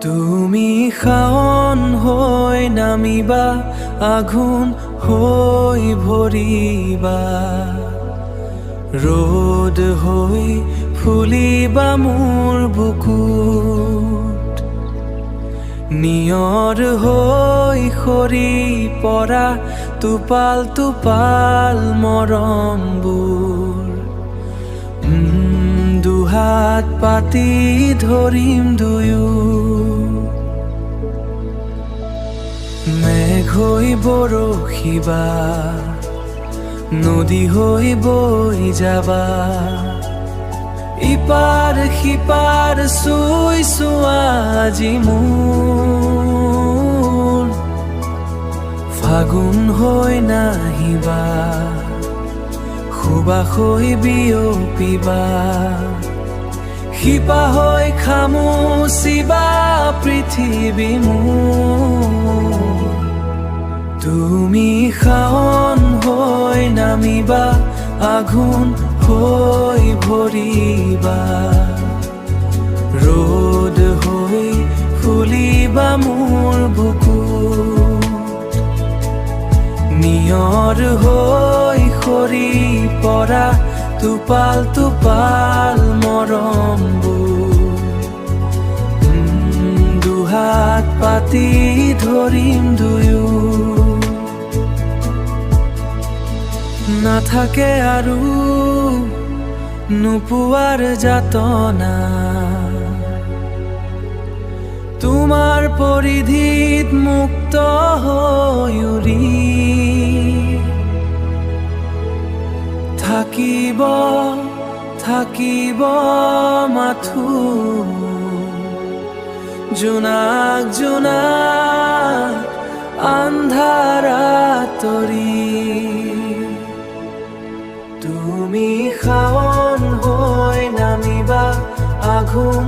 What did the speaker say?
তুমি খাৱন হৈ নামিবা, আঘোণ হৈ ভৰিবা, ৰ'দ হৈ ফুলিবা মোৰ বুকুত, নিয়ৰ হৈ সৰি পৰা টোপাল টোপাল মৰমবোৰ, দুহাত পাতি ধৰিম দুয়ো, মেঘ হৈ বৰষিবা, নদী হৈ বৈ যাবা, ইপাৰ সিপাৰ চুইছো আজি মোৰ, ফাগুন হৈ নাহিবা, সুবাস হৈ বিয়পিবা, শিপা হৈ খামুচিবা পৃথিৱী মোৰ। তুমি খাৱন হৈ নামিবা, আঘোণ হৈ ভৰিবা, ৰ'দ হৈ ফুলিবা মোৰ বুকুত, নিয়ৰ হৈ সৰি পৰা টোপাল টোপাল মৰমবোৰ, দুহাত পাতি ধৰিম দুয়ো, নাথাকে আৰু নোপোৱাৰ যাতনা, তোমাৰ পৰিধিত মুক্ত হৈ উৰি, থাকিব থাকিব মাথো জোনাক জোনাক আন্ধাৰা তৰি। তুমি খাৱন হৈ নামিবা, আঘোণ